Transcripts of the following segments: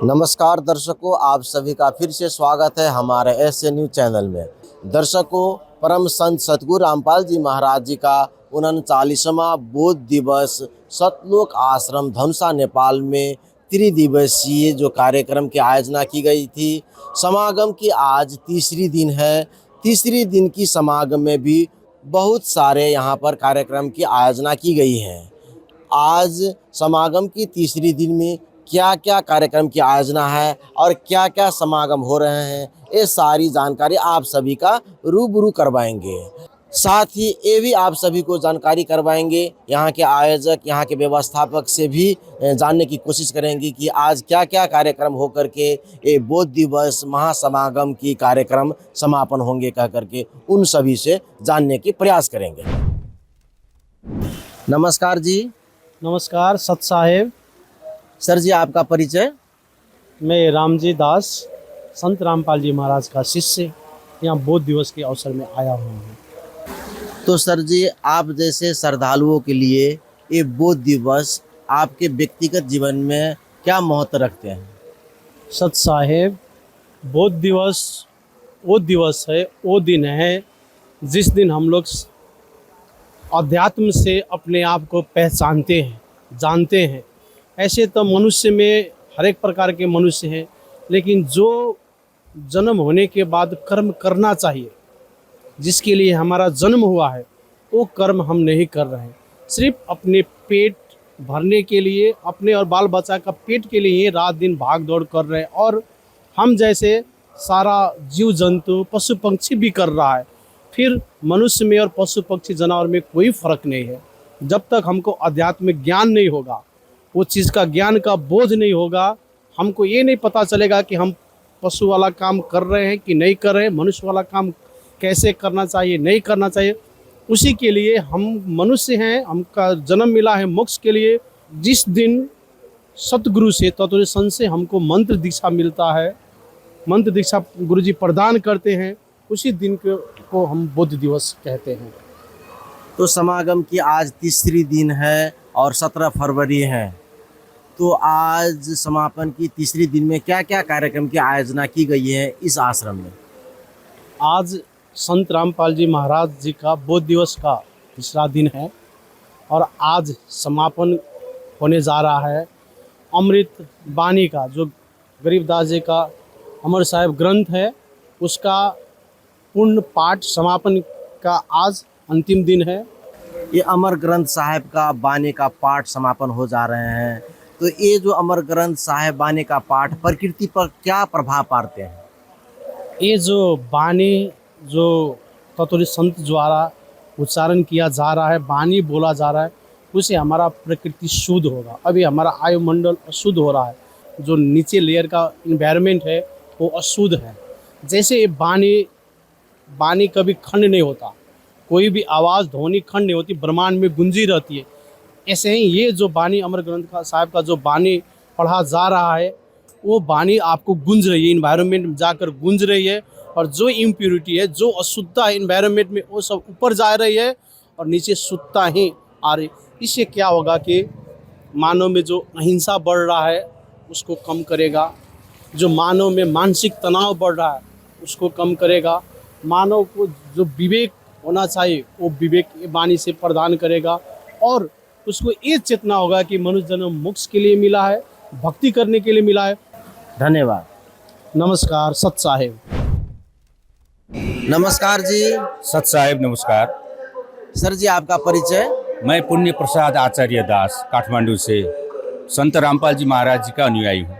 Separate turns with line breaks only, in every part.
नमस्कार दर्शकों, आप सभी का फिर से स्वागत है हमारे ऐसे न्यूज चैनल में। दर्शकों, परम संत सतगुरु रामपाल जी महाराज जी का 39वां बोध दिवस सतलोक आश्रम धनुषा नेपाल में त्रिदिवसीय जो कार्यक्रम की आयोजना की गई थी। समागम की आज तीसरी दिन है। तीसरी दिन की समागम में भी बहुत सारे यहाँ पर कार्यक्रम की आयोजना की गई है। आज समागम की तीसरी दिन में क्या क्या कार्यक्रम की आयोजना है और क्या क्या समागम हो रहे हैं, ये सारी जानकारी आप सभी का रूबरू करवाएंगे। साथ ही ये भी आप सभी को जानकारी करवाएंगे, यहाँ के आयोजक, यहाँ के व्यवस्थापक से भी जानने की कोशिश करेंगे कि आज क्या क्या कार्यक्रम हो करके ये बोध दिवस महासमागम की कार्यक्रम समापन होंगे कह करके उन सभी से जानने की प्रयास करेंगे। नमस्कार जी।
नमस्कार सत साहेब।
सर जी, आपका परिचय?
मैं रामजी दास, संत रामपाल जी महाराज का शिष्य, यहाँ बोध दिवस के अवसर में आया हुआ हूँ।
तो सर जी, आप जैसे श्रद्धालुओं के लिए ये बोध दिवस आपके व्यक्तिगत जीवन में क्या महत्व रखते हैं?
सत साहेब, बोध दिवस वो दिवस है, वो दिन है जिस दिन हम लोग अध्यात्म से अपने आप को पहचानते हैं, जानते हैं। ऐसे तो मनुष्य में हर एक प्रकार के मनुष्य हैं, लेकिन जो जन्म होने के बाद कर्म करना चाहिए, जिसके लिए हमारा जन्म हुआ है, वो कर्म हम नहीं कर रहे हैं। सिर्फ अपने पेट भरने के लिए, अपने और बाल बच्चा का पेट के लिए रात दिन भाग दौड़ कर रहे हैं। और हम जैसे सारा जीव जंतु पशु पक्षी भी कर रहा है। फिर मनुष्य में और पशु पक्षी जानवर में कोई फर्क नहीं है। जब तक हमको अध्यात्मिक ज्ञान नहीं होगा, वो चीज़ का ज्ञान का बोझ नहीं होगा, हमको ये नहीं पता चलेगा कि हम पशु वाला काम कर रहे हैं कि नहीं कर रहे हैं, मनुष्य वाला काम कैसे करना चाहिए, नहीं करना चाहिए। उसी के लिए हम मनुष्य हैं, हमका जन्म मिला है मोक्ष के लिए। जिस दिन सतगुरु से, तत्व संत से हमको मंत्र दीक्षा मिलता है, मंत्र दीक्षा गुरुजी प्रदान करते हैं, उसी दिन को हम बोध दिवस कहते हैं।
तो समागम की आज तीसरी दिन है और 17 फरवरी है। तो आज समापन की तीसरी दिन में क्या क्या कार्यक्रम की आयोजना की गई है इस आश्रम में?
आज संत रामपाल जी महाराज जी का बोध दिवस का तीसरा दिन है और आज समापन होने जा रहा है अमृत बानी का, जो गरीबदास जी का अमर साहिब ग्रंथ है, उसका पूर्ण पाठ समापन का आज अंतिम दिन है।
ये अमर ग्रंथ साहिब का बानी का पाठ समापन हो जा रहे हैं। तो ये जो अमर ग्रंथ साहिब बानी का पाठ प्रकृति पर क्या प्रभाव पाड़ते हैं?
ये जो बानी, जो तत्व संत द्वारा उच्चारण किया जा रहा है, बानी बोला जा रहा है, उससे हमारा प्रकृति शुद्ध होगा। अभी हमारा वायुमंडल अशुद्ध हो रहा है, जो नीचे लेयर का इन्वायरमेंट है वो अशुद्ध है। जैसे ये बानी कभी खंड नहीं होता, कोई भी आवाज़ ध्वनि खंड नहीं होती, ब्रह्मांड में गुंजी रहती है। ऐसे ही ये जो बानी अमर ग्रंथ का साहिब का जो बानी पढ़ा जा रहा है, वो बानी आपको गूंज रही है, इन्वायरमेंट में जाकर गूंज रही है। और जो इम्प्योरिटी है, जो अशुद्धता है इन्वायरमेंट में, वो सब ऊपर जा रही है और नीचे शुद्धता ही आ रही। इससे क्या होगा कि मानव में जो अहिंसा बढ़ रहा है उसको कम करेगा, जो मानव में मानसिक तनाव बढ़ रहा है उसको कम करेगा, मानव को जो विवेक होना चाहिए वो विवेक वाणी से प्रदान करेगा। और उसको ये चेतना होगा कि मनुष्य जन्म मोक्ष के लिए मिला है, भक्ति करने के लिए मिला है।
धन्यवाद।
नमस्कार सत साहेब।
नमस्कार जी।
सत साहेब नमस्कार।
सर जी, आपका परिचय?
मैं पुण्य प्रसाद आचार्य दास, काठमांडू से संत रामपाल जी महाराज जी का अनुयायी हूँ।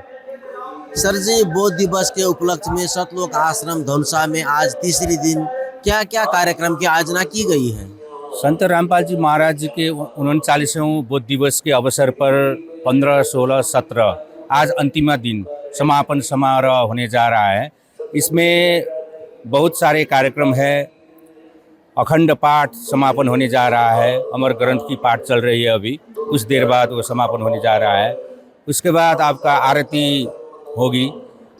सर जी, बोध दिवस के उपलक्ष्य में सतलोक आश्रम धनुषा में आज तीसरी दिन क्या क्या कार्यक्रम की आयोजना की गई है?
संत रामपाल जी महाराज जी के 39वें बोध दिवस के अवसर पर 15, 16, 17 आज अंतिम दिन समापन समारोह होने जा रहा है। इसमें बहुत सारे कार्यक्रम है। अखंड पाठ समापन होने जा रहा है, अमर ग्रंथ की पाठ चल रही है, अभी कुछ देर बाद वो समापन होने जा रहा है। उसके बाद आपका आरती होगी।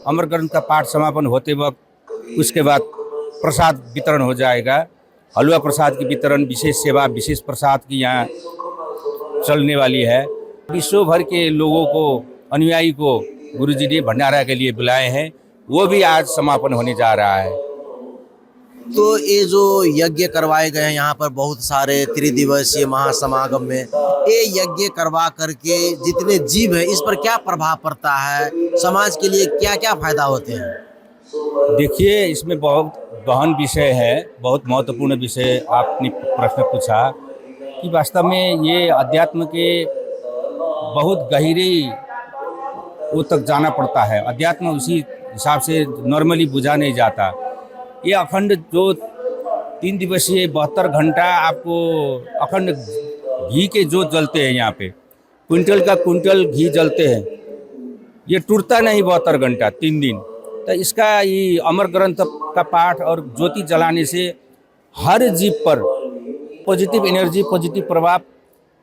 अमर ग्रंथ का पाठ समापन होते वक्त उसके बाद प्रसाद वितरण हो जाएगा। हलवा प्रसाद की वितरण, विशेष सेवा, विशेष प्रसाद की यहाँ चलने वाली है। विश्व भर के लोगों को, अनुयायी को गुरुजी ने भंडारा के लिए बुलाए हैं, वो भी आज समापन होने जा रहा है।
तो ये जो यज्ञ करवाए गए हैं यहाँ पर बहुत सारे त्रिदिवसीय महासमागम में, ये यज्ञ करवा करके जितने जीव है इस पर क्या प्रभाव पड़ता है, समाज के लिए क्या क्या फायदा होते हैं?
देखिए, इसमें बहुत गहन विषय है, बहुत महत्वपूर्ण विषय आपने प्रश्न पूछा कि वास्तव में ये अध्यात्म के बहुत गहरी वो तक जाना पड़ता है। अध्यात्म उसी हिसाब से नॉर्मली बुझा नहीं जाता। ये अखंड जो 3 दिवसीय 72 घंटा आपको अखंड घी के जो जलते हैं, यहाँ पे क्विंटल का क्विंटल घी जलते हैं, ये टूटता नहीं 72 घंटा 3 दिन। तो इसका ये अमर ग्रंथ का पाठ और ज्योति जलाने से हर जीव पर पॉजिटिव एनर्जी, पॉजिटिव प्रभाव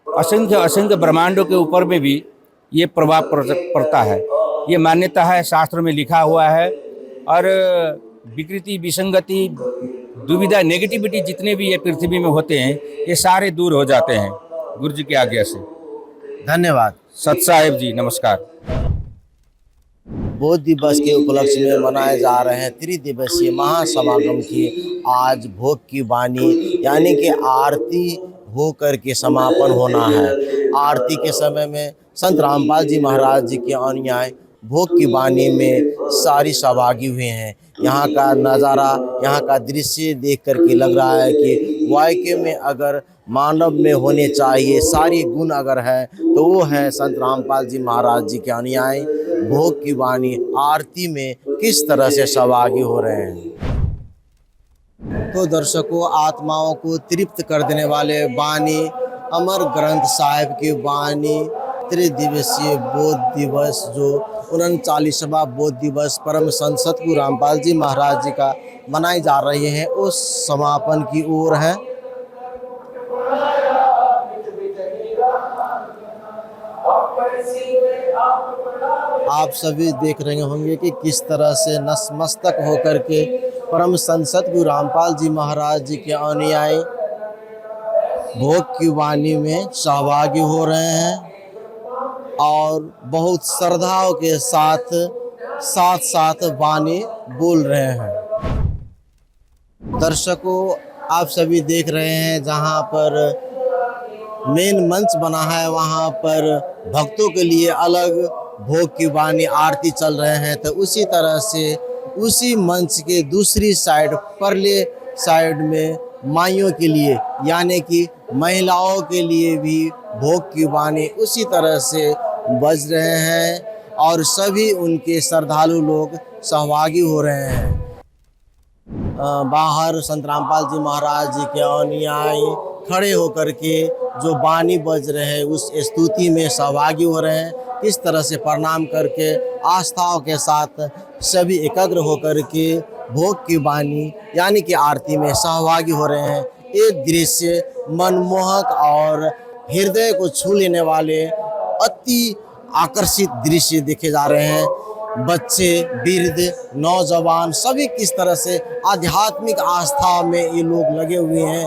असंख्य ब्रह्मांडों के ऊपर में भी ये प्रभाव पड़ता है। ये मान्यता है, शास्त्र में लिखा हुआ है। और विकृति, विसंगति, दुविधा, नेगेटिविटी जितने भी ये पृथ्वी में होते हैं, ये सारे दूर हो जाते हैं गुरु जी की आज्ञा से।
धन्यवाद।
सत साहेब जी, नमस्कार।
बोध दिवस के उपलक्ष्य में मनाए जा रहे हैं त्रिदिवसीय महासमागम की आज भोग की वाणी यानी कि आरती हो करके समापन होना है। आरती के समय में संत रामपाल जी महाराज जी के अनुयायी भोग की वाणी में सारी सहभागी हुए हैं। यहाँ का नज़ारा, यहाँ का दृश्य देख करके लग रहा है कि वाक्य में अगर मानव में होने चाहिए सारी गुण अगर है तो वो है संत रामपाल जी महाराज जी के अनुयायी भोग की वाणी आरती में किस तरह से सहभागी हो रहे हैं। तो दर्शकों, आत्माओं को तृप्त कर देने वाले वाणी अमर ग्रंथ साहिब की वाणी त्रिदिवसीय बोध दिवस जो 39वां बोध दिवस परम संत सतगुरु रामपाल जी महाराज जी का मनाई जा रही है, उस समापन की ओर है। आप सभी देख रहे होंगे कि किस तरह से नतमस्तक होकर के परम संत सतगुरु रामपाल जी महाराज जी के अनुयायी भोग की वाणी में सहभागी हो रहे हैं और बहुत श्रद्धाओं के साथ साथ वाणी बोल रहे हैं। दर्शकों, आप सभी देख रहे हैं जहां पर मेन मंच बना है वहां पर भक्तों के लिए अलग भोग की वाणी आरती चल रहे हैं, तो उसी तरह से उसी मंच के दूसरी साइड परले साइड में माइयों के लिए यानी कि महिलाओं के लिए भी भोग की वाणी उसी तरह से बज रहे हैं और सभी उनके श्रद्धालु लोग सहभागी हो रहे हैं। बाहर संत रामपाल जी महाराज जी के अनुयायी खड़े होकर के जो वाणी बज रहे हैं उस स्तुति में सहभागी हो रहे हैं। किस तरह से प्रणाम करके आस्थाओं के साथ सभी एकाग्र होकर के भोग की वाणी यानी कि आरती में सहभागी हो रहे हैं। ये दृश्य मनमोहक और हृदय को छू लेने वाले अति आकर्षित दृश्य देखे जा रहे हैं। बच्चे, वृद्ध, नौजवान सभी किस तरह से आध्यात्मिक आस्था में ये लोग लगे हुए हैं।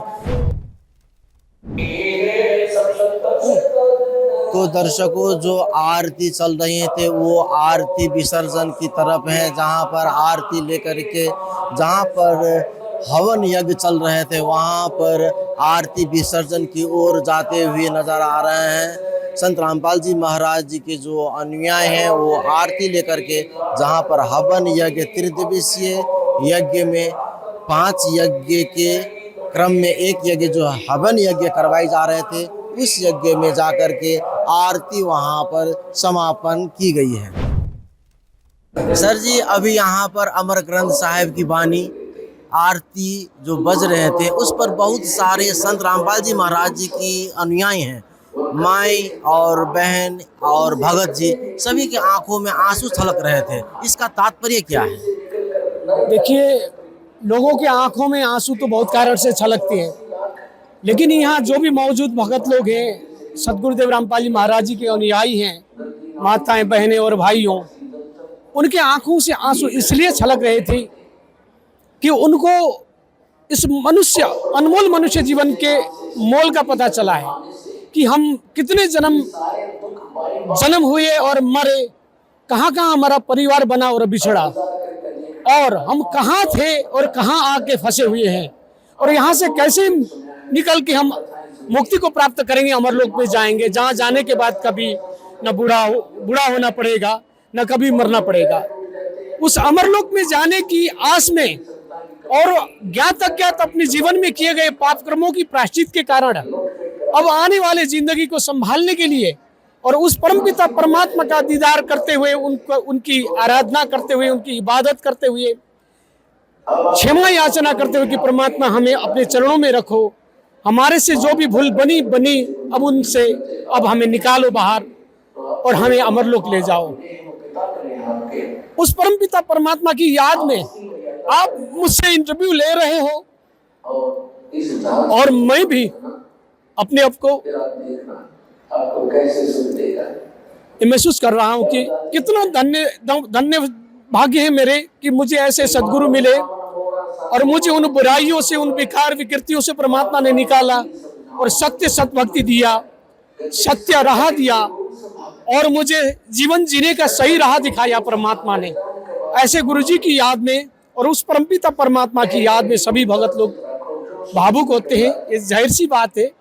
तो दर्शकों, जो आरती चल रही थे वो आरती विसर्जन की तरफ है, जहां पर आरती लेकर के जहां पर हवन यज्ञ चल रहे थे वहां पर आरती विसर्जन की ओर जाते हुए नजर आ रहे हैं। संत रामपाल जी महाराज जी के जो अनुयायी हैं वो आरती लेकर के जहां पर हवन यज्ञ त्रिदिवसीय यज्ञ में 5 यज्ञ के क्रम में एक यज्ञ जो हवन यज्ञ करवाए जा रहे थे उस यज्ञ में जाकर के आरती वहां पर समापन की गई है। सर जी, अभी यहाँ पर अमर ग्रंथ साहिब की वाणी आरती जो बज रहे थे उस पर बहुत सारे संत रामपाल जी महाराज जी की अनुयायी हैं, माई और बहन और भगत जी, सभी के आंखों में आंसू छलक रहे थे। इसका तात्पर्य क्या है?
देखिए, लोगों के आंखों में आंसू तो बहुत कारण से छलकते हैं, लेकिन यहाँ जो भी मौजूद भगत लोग हैं, सतगुरुदेव रामपाल जी महाराज जी के अनुयायी हैं, माताएं, बहनें और भाइयों, उनके आंखों से आंसू इसलिए छलक रहे थे कि उनको इस मनुष्य, अनमोल मनुष्य जीवन के मोल का पता चला है कि हम कितने जन्म हुए और मरे कहाँ कहाँ हमारा परिवार बना और बिछड़ा, और हम कहाँ थे और कहाँ आके फंसे हुए हैं, और यहाँ से कैसे निकल के हम मुक्ति को प्राप्त करेंगे, अमरलोक में जाएंगे, जहाँ जाने के बाद कभी न बूढ़ा होना पड़ेगा, न कभी मरना पड़ेगा। उस अमरलोक में जाने की आस में और ज्ञात अज्ञात अपने जीवन में किए गए पाप कर्मों की प्रायश्चित के कारण अब आने वाले जिंदगी को संभालने के लिए और उस परमपिता परमात्मा का दीदार करते हुए, उनकी आराधना करते हुए, उनकी इबादत करते हुए, क्षमा याचना करते हुए कि परमात्मा हमें अपने चरणों में रखो, हमारे से जो भी भूल बनी अब उनसे अब हमें निकालो बाहर और हमें अमरलोक ले जाओ। उस परमपिता परमात्मा की याद में आप मुझसे इंटरव्यू ले रहे हो और मैं भी अपने आप को महसूस कर रहा हूँ कि कितना धन्य भाग्य है मेरे कि मुझे ऐसे सद्गुरु मिले और मुझे उन बुराइयों से, उन विकार विकृतियों से परमात्मा ने निकाला और सत्य सतभक्ति दिया, सत्य राह दिया और मुझे जीवन जीने का सही राह दिखाया परमात्मा ने। ऐसे गुरुजी की याद में और उस परमपिता परमात्मा की याद में सभी भगत लोग भावुक होते हैं। ये जाहिर सी बात है,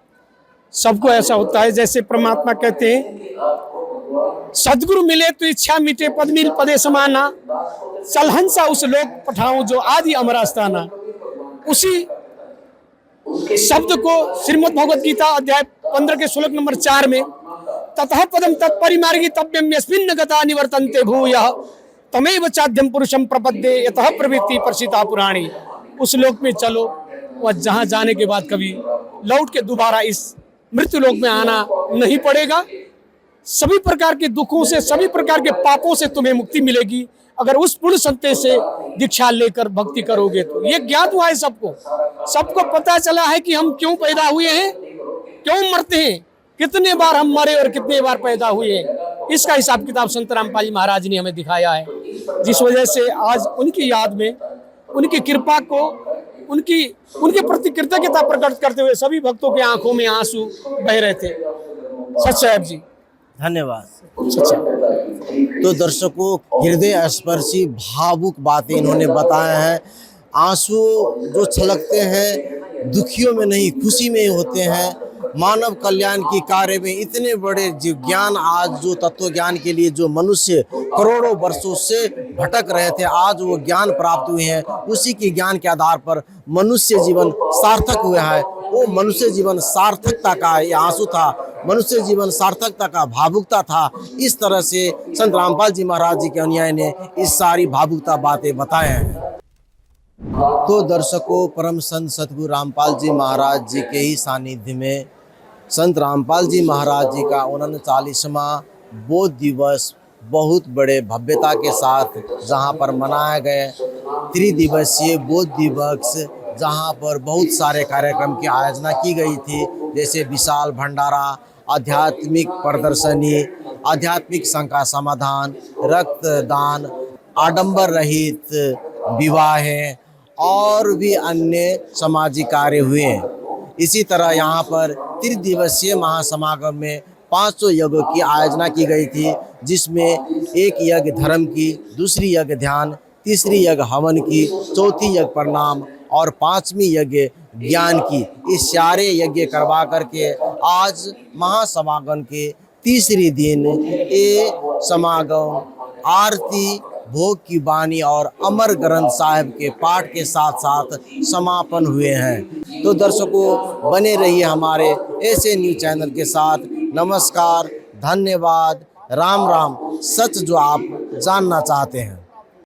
सबको ऐसा होता है। जैसे परमात्मा कहते हैं सदगुरु मिले तो इच्छा मिटे, पद मिल पदे समाना, सलहंसा उस लोक पठाऊं जो आदि अमरास्ताना। उसी शब्द को श्रीमद् भगवद गीता अध्याय 15 के श्लोक नंबर 4 में ततः पदम तत्परिमार्गी तव्यम यस्मिन् गता निवर्तन्ते भूयः तमेव चाद्यम पुरुषम प्रपद्ये यतः प्रवृत्ति प्रसिता पुराणी। उस लोक में चलो, वह जहाँ जाने के बाद कभी लौट के दोबारा इस मृत्यु लोक में आना नहीं पड़ेगा। सभी प्रकार के दुखों से, सभी प्रकार के पापों से तुम्हें मुक्ति मिलेगी अगर उस पुण्य संते से दीक्षा लेकर भक्ति करोगे तो। ये ज्ञात हुआ है सबको पता चला है कि हम क्यों पैदा हुए हैं, क्यों मरते हैं, कितने बार हम मरे और कितने बार पैदा हुए। इसका हिसाब किताब संत रामपाल जी महाराज ने हमें दिखाया है, जिस वजह से आज उनकी याद में, उनकी कृपा को, उनके प्रति कृतज्ञता प्रकट करते हुए सभी भक्तों के आंखों में आंसू बह रहे थे। सच साहब जी,
धन्यवाद।
सच्चा।
तो दर्शकों, हृदय स्पर्शी भावुक बातें इन्होंने बताया है। आंसू जो छलकते हैं दुखियों में नहीं, खुशी में ही होते हैं। मानव कल्याण की कार्य में इतने बड़े ज्ञान, आज जो तत्व ज्ञान के लिए जो मनुष्य करोड़ों वर्षों से भटक रहे थे, आज वो ज्ञान प्राप्त हुए हैं। उसी के ज्ञान के आधार पर मनुष्य जीवन सार्थक हुआ है। वो मनुष्य जीवन सार्थकता का ये आंसू था, मनुष्य जीवन सार्थकता का भावुकता था। इस तरह से संत रामपाल जी महाराज जी के अनुयायी ने इस सारी भावुकता बातें बताए हैं। तो दर्शकों, परम संत सतगुरु रामपाल जी महाराज जी के ही सानिध्य में संत रामपाल जी महाराज जी का 39वां बोध दिवस बहुत बड़े भव्यता के साथ जहां पर मनाया गया त्रिदिवसीय बोध दिवस, जहां पर बहुत सारे कार्यक्रम की आयोजना की गई थी, जैसे विशाल भंडारा, आध्यात्मिक प्रदर्शनी, आध्यात्मिक शंका समाधान, रक्तदान, आडंबर रहित विवाह और भी अन्य सामाजिक कार्य हुए। इसी तरह यहाँ पर त्रिदिवसीय महासमागम में 500 यज्ञों की आयोजना की गई थी, जिसमें एक यज्ञ धर्म की, दूसरी यज्ञ ध्यान, तीसरी यज्ञ हवन की, चौथी यज्ञ प्रणाम और 5वीं यज्ञ ज्ञान की। इस सारे यज्ञ करवा करके आज महासमागम के तीसरी दिन ये समागम आरती, भोग की बानी और अमर ग्रंथ साहिब के पाठ के साथ साथ समापन हुए हैं। तो दर्शकों, बने रहिए हमारे ऐसे न्यूज़ चैनल के साथ। नमस्कार, धन्यवाद, राम राम। सच जो आप जानना चाहते हैं।